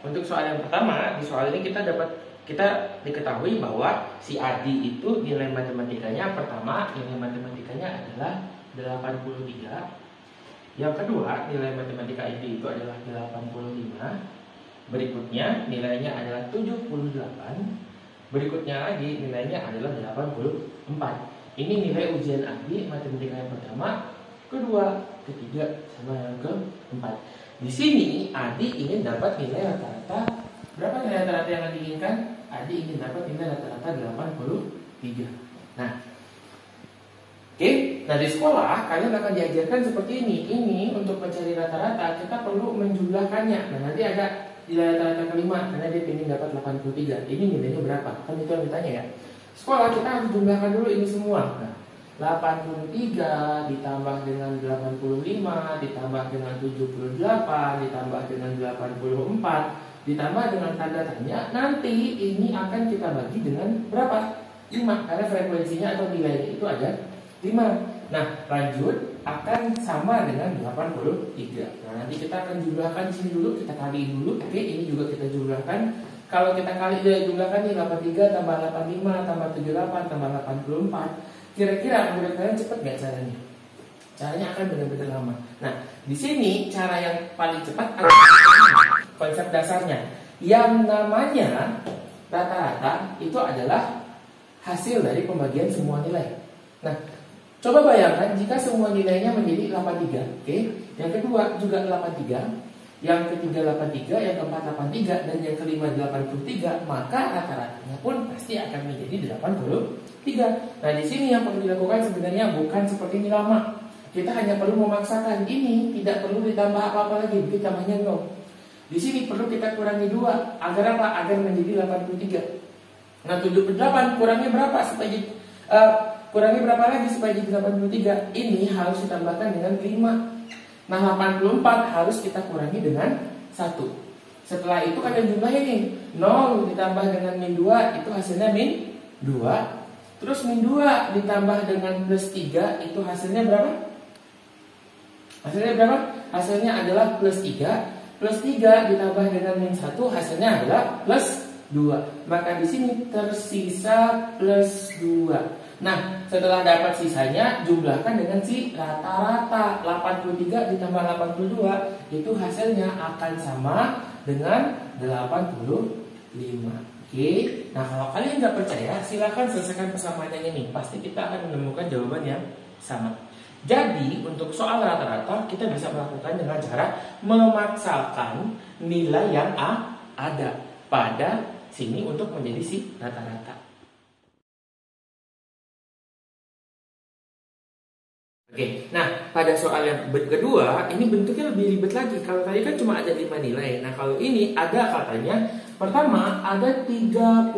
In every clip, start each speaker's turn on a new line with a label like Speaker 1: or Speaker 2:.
Speaker 1: untuk soal yang pertama, di soal ini kita diketahui bahwa si Adi itu nilai matematikanya pertama, nilai matematikanya adalah 83. Yang kedua, nilai matematika Adi itu adalah 85. Berikutnya nilainya adalah 78. Berikutnya lagi nilainya adalah 84. Ini nilai ujian Adi matematika yang pertama, kedua, ketiga, sama yang keempat. Di sini Adi ingin dapat nilai rata-rata. Berapa nilai rata-rata yang Adi inginkan? Adi ingin dapat nilai rata-rata 83. Nah, oke. Nah, di sekolah kalian akan diajarkan seperti ini. Ini untuk mencari rata-rata kita perlu menjumlahkannya. Nah, nanti ada nilai rata-rata kelima karena dia ingin dapat 83. Ini nilainya berapa? Kan itu yang ditanya ya. Sekolah kita harus jumlahkan dulu ini semua. Nah, 83 ditambah dengan 85 ditambah dengan 78 ditambah dengan 84 ditambah dengan tanda tanya, nanti ini akan kita bagi dengan berapa? 5, karena frekuensinya atau nilainya itu ada 5. Nah, lanjut akan sama dengan 83. Nah, nanti kita akan jumlahkan sini dulu, kita kali dulu. Oke, ini juga kita jumlahkan. Kalau kita jumlahkan nih 83 tambah 85 tambah 78 tambah 84, kira-kira menurut kalian cepat nggak caranya? Caranya akan benar-benar lama. Nah, di sini cara yang paling cepat adalah konsep dasarnya. Yang namanya rata-rata itu adalah hasil dari pembagian semua nilai. Nah, coba bayangkan jika semua nilainya menjadi 83, oke? Yang kedua juga 83, yang ketiga 83, yang keempat 83, dan yang kelima 83, maka rata-ratanya pun pasti akan menjadi 83. Nah, di sini yang perlu dilakukan sebenarnya bukan seperti ini lama. Kita hanya perlu memaksakan ini, tidak perlu ditambah apa-apa lagi, kita tambahnya 0. Di sini perlu kita kurangi 2, agar apa? Agar menjadi 83. Nah, 78 kurangi berapa supaya kurangi berapa lagi supaya jadi 83? Ini harus ditambahkan dengan 5. Nah, 84 harus kita kurangi dengan 1. Setelah itu kalian jumlahin nih. 0 ditambah dengan min 2 itu hasilnya min 2. Terus min 2 ditambah dengan plus 3 itu hasilnya berapa? Hasilnya berapa? Hasilnya adalah plus 3. Plus 3 ditambah dengan min 1 hasilnya adalah plus 2. Maka di sini tersisa plus 2. Nah, setelah dapat sisanya jumlahkan dengan si rata-rata. 83 ditambah 82 itu hasilnya akan sama dengan 85. Oke. Nah, kalau kalian nggak percaya, silakan selesaikan persamaannya ini. Pasti kita akan menemukan jawaban yang sama. Jadi, untuk soal rata-rata kita bisa melakukan dengan cara memaksakan nilai yang ada pada sini untuk menjadi si rata-rata. Oke, nah pada soal yang kedua ini bentuknya lebih ribet lagi. Kalau tadi kan cuma ada 5 nilai. Nah, kalau ini ada katanya pertama ada 39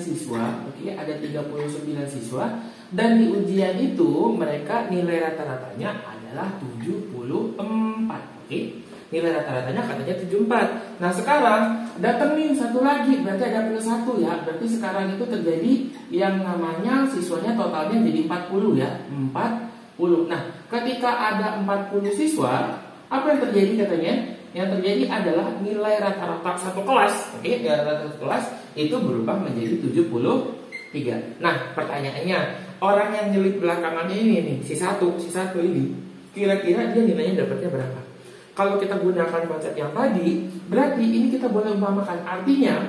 Speaker 1: siswa. Oke, ada 39 siswa dan di ujian itu mereka nilai rata-ratanya adalah 74. Oke. Nilai rata-ratanya katanya 74. Nah, sekarang datang nih satu lagi, berarti ada plus 1 ya. Berarti sekarang itu terjadi yang namanya siswanya totalnya jadi 40 ya. 40. Nah, ketika ada 40 siswa, apa yang terjadi katanya? Yang terjadi adalah nilai rata-rata satu kelas, oke, nilai rata-rata satu kelas itu berubah menjadi 73. Nah, pertanyaannya, orang yang nyelip belakangannya ini nih, si satu ini, kira-kira dia nilainya dapatnya berapa? Kalau kita gunakan konsep yang tadi, berarti ini kita boleh umpamakan. Artinya,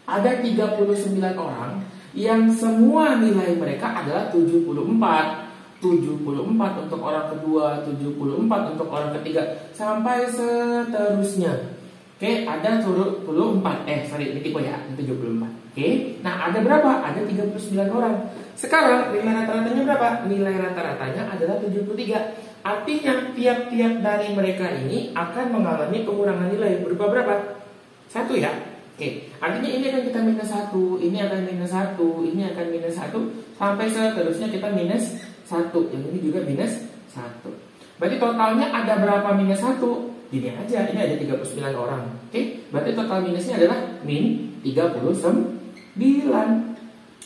Speaker 1: ada 39 orang yang semua nilai mereka adalah 74. 74 untuk orang kedua, 74 untuk orang ketiga, sampai seterusnya. Oke, ada 74. Ini tipe ya, 74. Oke, nah ada berapa? Ada 39 orang. Sekarang nilai rata-ratanya berapa? Nilai rata-ratanya adalah 73. Artinya tiap-tiap dari mereka ini akan mengalami pengurangan nilai berupa berapa? 1 ya. Oke, artinya ini akan kita minus 1, ini akan minus 1, ini akan minus 1, sampai seterusnya kita minus 1. Yang ini juga minus 1. Berarti totalnya ada berapa minus 1? Gini aja, ini ada 39 orang. Oke, berarti total minusnya adalah min 39.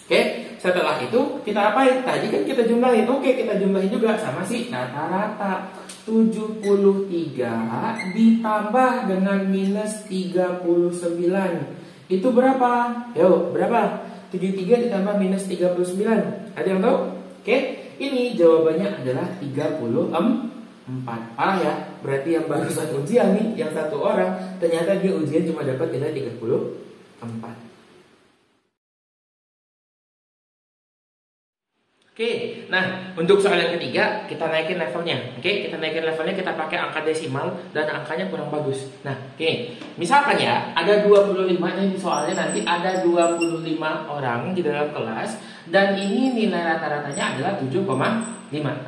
Speaker 1: Oke, setelah itu kita apain? Tadi kan kita jumlahin. Oke, kita jumlahin juga sama si rata-rata. 73 ditambah dengan minus 39. Itu berapa? Yo, berapa? 73 ditambah minus 39. Ada yang tahu? Oke, ini jawabannya adalah 34. Ya, berarti yang barusan ujian nih, yang satu orang, ternyata dia ujian cuma dapat nilai 34. Oke, nah untuk soal yang ketiga kita naikin levelnya. Oke, kita naikin levelnya, kita pakai angka desimal dan angkanya kurang bagus. Nah, oke, misalkan ya ada 25 nih di soalnya, nanti ada 25 orang di dalam kelas dan ini nilai rata-ratanya adalah 7,5.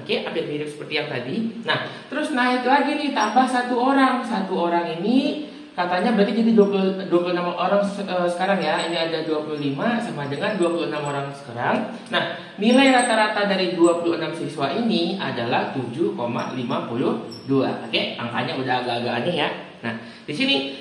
Speaker 1: Oke, hampir mirip seperti yang tadi. Nah, terus naik lagi nih, tambah satu orang. Satu orang ini katanya berarti jadi 26 orang sekarang ya. Ini ada 25 sama dengan 26 orang sekarang. Nah, nilai rata-rata dari 26 siswa ini adalah 7,52. Oke, angkanya udah agak-agak aneh ya. Nah, di sini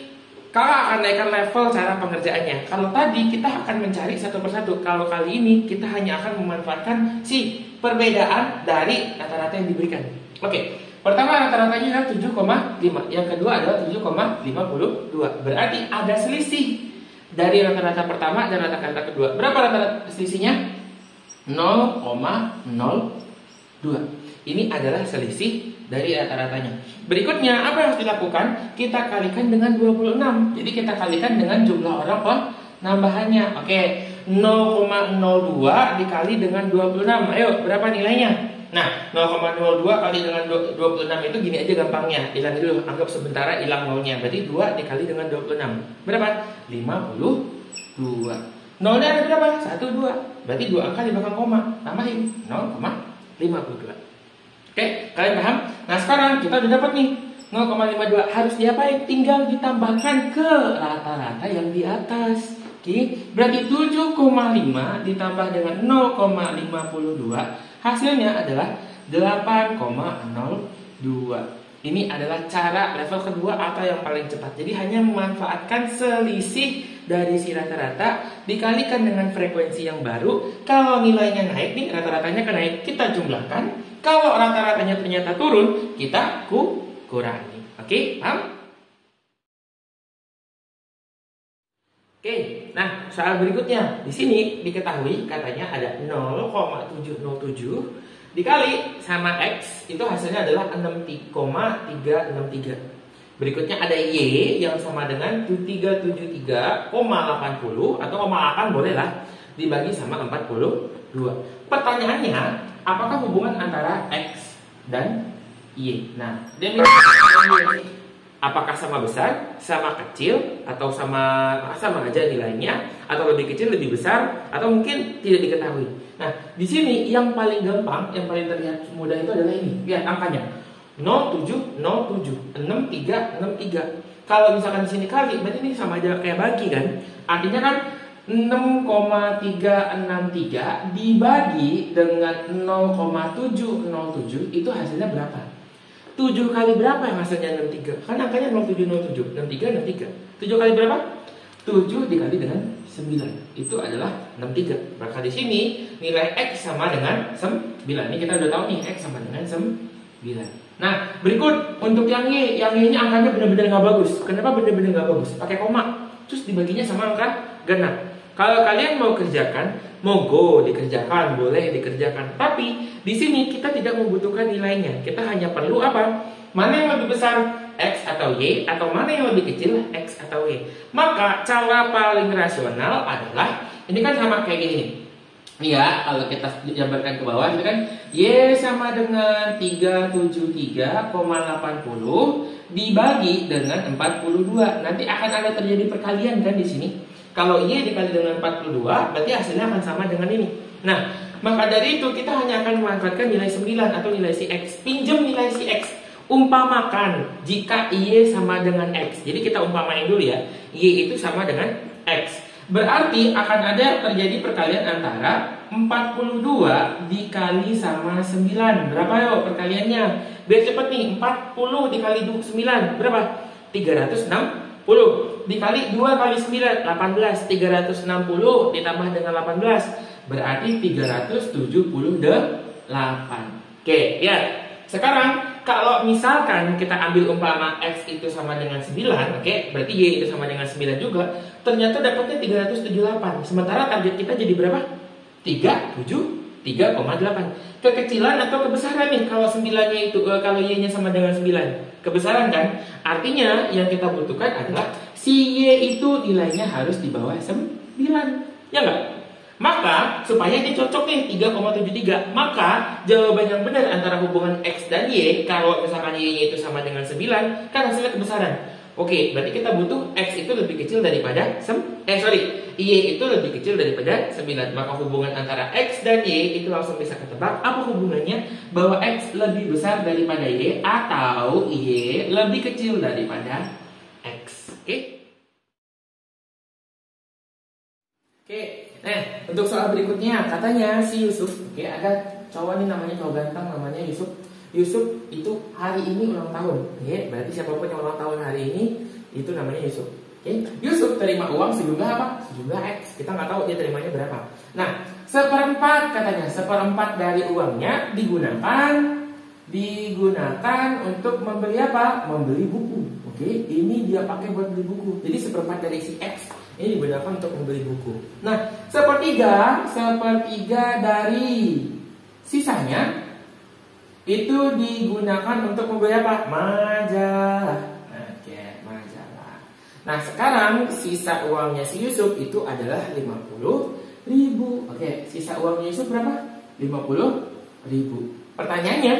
Speaker 1: kakak akan naikkan level cara pengerjaannya. Kalau tadi kita akan mencari satu persatu. Kalau kali ini kita hanya akan memanfaatkan si perbedaan dari rata-rata yang diberikan. Oke, pertama rata-ratanya adalah 7,5. Yang kedua adalah 7,52. Berarti ada selisih dari rata-rata pertama dan rata-rata kedua. Berapa rata-rata selisihnya? 0,02. Ini adalah selisih dari rata-ratanya. Berikutnya apa yang harus dilakukan? Kita kalikan dengan 26. Jadi kita kalikan dengan jumlah orang penambahannya. Oke, 0,02 dikali dengan 26. Ayo, berapa nilainya? Nah, 0,02 kali dengan 26 itu gini aja gampangnya. Hilang dulu, anggap sementara hilang nolnya. Berarti 2 dikali dengan 26. Berapa? 52. Nolnya ada berapa? 1, 2. Berarti 2 angka di belakang koma. Tambahin 0,52. Oke, kalian paham? Nah, sekarang kita udah dapat nih 0,52. Harus diapain? Tinggal ditambahkan ke rata-rata yang di atas. Oke, berarti 7,5 ditambah dengan 0,52. Hasilnya adalah 8,02. Ini adalah cara level kedua atau yang paling cepat. Jadi hanya memanfaatkan selisih dari si rata-rata dikalikan dengan frekuensi yang baru. Kalau nilainya naik nih, rata-ratanya kan naik, kita jumlahkan. Kalau rata-ratanya ternyata turun, kita kurangi. Oke, paham? Oke, nah soal berikutnya di sini diketahui katanya ada 0,707 dikali sama X, itu hasilnya adalah 6,363. Berikutnya ada Y yang sama dengan 373,80 atau 0,8 boleh lah, dibagi sama 42. Pertanyaannya, apakah hubungan antara X dan Y? Nah, apakah sama besar, sama kecil, atau sama aja nilainya, atau lebih kecil, lebih besar, atau mungkin tidak diketahui. Nah, di sini yang paling gampang, yang paling terlihat mudah itu adalah ini. Lihat angkanya. 0707, 6363. Kalau misalkan di sini kali, berarti ini sama aja kayak bagi kan? Artinya kan 6,363 dibagi dengan 0,707 itu hasilnya berapa? 7 kali berapa yang hasilnya 63? Kan angkanya 0707, 63, 63. 7 kali berapa? 7 dikali dengan 9. Itu adalah 63. Maka di sini nilai X sama dengan 9. Ini kita udah tahu nih, X sama dengan 9. Nah, berikut untuk yang Y. Yang Y-nya angkanya benar-benar nggak bagus. Kenapa benar-benar nggak bagus? Pakai koma. Terus dibaginya sama angka genap. Kalau kalian mau kerjakan, monggo dikerjakan, boleh dikerjakan. Tapi di sini kita tidak membutuhkan nilainya. Kita hanya perlu apa? Mana yang lebih besar, X atau Y, atau mana yang lebih kecil, X atau Y. Maka cara paling rasional adalah ini kan sama kayak gini nih. Ya, kalau kita gambarkan ke bawah itu kan Y sama dengan 373,80 dibagi dengan 42. Nanti akan ada terjadi perkalian kan di sini. Kalau Y dikali dengan 42, berarti hasilnya akan sama dengan ini. Nah, maka dari itu kita hanya akan memanfaatkan nilai 9 atau nilai si X. Pinjam nilai si X. Umpamakan jika Y sama dengan X. Jadi kita umpamain dulu ya. Y itu sama dengan X. Berarti akan ada terjadi perkalian antara 42 dikali sama 9. Berapa yo perkaliannya? Biar cepet nih. 40 dikali 9. Berapa? 360. Dikali 2 kali 9, 18. 360 ditambah dengan 18 berarti 378. Oke, lihat. Sekarang kalau misalkan kita ambil umpama X itu sama dengan 9, oke, berarti Y itu sama dengan 9 juga, ternyata dapatnya 378. Sementara target kita jadi berapa? 3,8. Kekecilan atau kebesaran nih kalau 9-nya itu kalau Y-nya sama dengan 9. Kebesaran kan? Artinya yang kita butuhkan adalah si Y itu nilainya harus di bawah 9. Ya enggak? Maka supaya dia cocok nih 3,73, maka jawaban yang benar antara hubungan X dan Y, kalau misalkan Y-nya itu sama dengan 9, kan hasilnya kebesaran. Oke, berarti kita butuh X itu lebih kecil daripada Y itu lebih kecil daripada 9. Maka hubungan antara X dan Y itu langsung bisa ketebak. Apa hubungannya? Bahwa X lebih besar daripada Y atau Y lebih kecil daripada X. Oke? Oke, nah untuk soal berikutnya katanya si Yusuf, oke, ada cowok ini namanya cowok ganteng namanya Yusuf. Yusuf itu hari ini ulang tahun, oke, berarti siapapun yang ulang tahun hari ini itu namanya Yusuf. Oke, Yusuf terima uang sejumlah apa? Sejumlah X. Kita nggak tahu dia terimanya berapa. Nah, seperempat katanya, seperempat dari uangnya digunakan untuk membeli apa? Membeli buku. Oke, ini dia pakai buat beli buku. Jadi seperempat dari si X ini digunakan untuk membeli buku. Nah, sepertiga dari sisanya itu digunakan untuk membeli apa? Majalah. Oke, majalah. Nah, sekarang sisa uangnya si Yusuf itu adalah 50.000. Oke, sisa uangnya Yusuf berapa? 50.000. Pertanyaannya,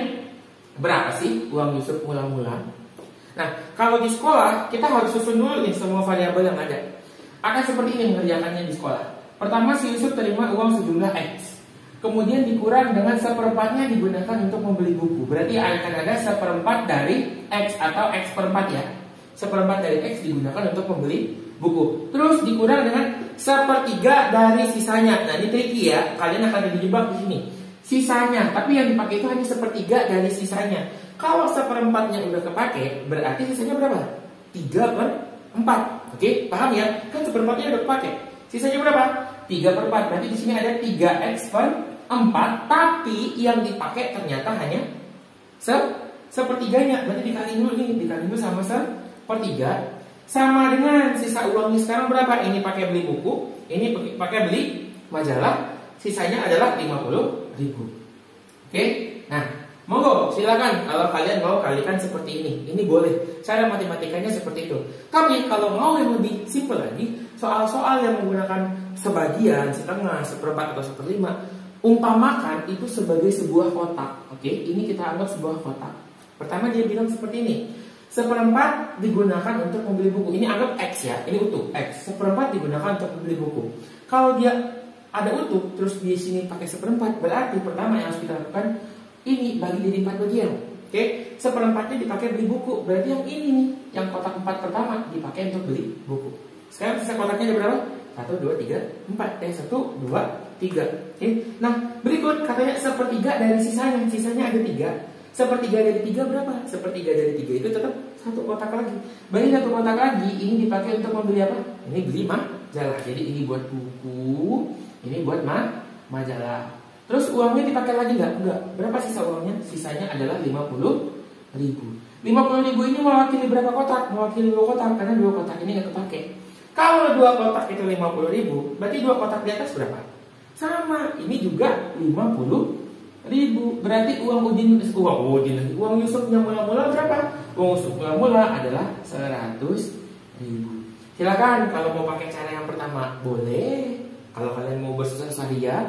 Speaker 1: berapa sih uang Yusuf mula-mula? Nah, kalau di sekolah kita harus susun dulu nih semua variabel yang ada. Akan seperti ini mengerjakannya di sekolah. Pertama, si Yusuf terima uang sejumlah X. Kemudian dikurang dengan seperempatnya digunakan untuk membeli buku. Berarti akan ada seperempat dari X atau X per 4 ya. Seperempat dari X digunakan untuk membeli buku. Terus dikurang dengan sepertiga dari sisanya. Nah, ini tricky ya. Kalian akan dijebak di sini. Sisanya, tapi yang dipakai itu hanya sepertiga dari sisanya. Kalau seperempatnya udah kepake, berarti sisanya berapa? 3/4. Oke, paham ya? Kan seperempatnya udah kepake. Sisanya berapa? 3/4. Berarti di sini ada 3x per 4, tapi yang dipakai ternyata hanya sepertiganya. Berarti dikali dulu nih, dikali dulu sama sepertiga. Sama dengan sisa uangnya sekarang berapa? Ini pakai beli buku, ini pakai beli majalah. Sisanya adalah 50.000. Oke? Nah, monggo silakan kalau kalian mau kalikan seperti ini. Ini boleh. Cara matematikanya seperti itu. Tapi kalau mau yang lebih simpel lagi, soal-soal yang menggunakan sebagian, setengah, seperempat atau seperlima, umpamakan itu sebagai sebuah kotak. Oke, ini kita anggap sebuah kotak. Pertama dia bilang seperti ini. Seperempat digunakan untuk membeli buku. Ini anggap X ya, ini utuh X. Seperempat digunakan untuk membeli buku. Kalau dia ada utuh, terus di sini pakai seperempat, berarti pertama yang harus kita lakukan ini bagi jadi 4 bagian. Oke, seperempatnya dipakai beli buku. Berarti yang ini nih, yang kotak 4 pertama dipakai untuk beli buku. Sekarang sisa kotaknya ada berapa? 1, 2, 3, 4. 1, 2, 3. Oke. Nah, berikut katanya sepertiga dari sisanya. Sisanya ada 3. Sepertiga dari 3 berapa? Sepertiga dari 3 itu tetap 1 kotak lagi. Berarti 1 kotak lagi ini dipakai untuk membeli apa? Ini beli majalah. Jadi ini buat buku, ini buat majalah. Terus uangnya dipakai lagi nggak? Enggak. Berapa sisa uangnya? Sisanya adalah 50.000. 50.000 ini mewakili berapa kotak? Mewakili 2 kotak, karena 2 kotak ini nggak kepake. Kalau 2 kotak itu 50.000, berarti 2 kotak di atas berapa? Sama, ini juga 50.000. Berarti uang Yusuf yang mula-mula berapa? Uang Yusuf mula-mula adalah 100.000. Silakan kalau mau pakai cara yang pertama boleh. Kalau kalian mau bersusah-susah ya.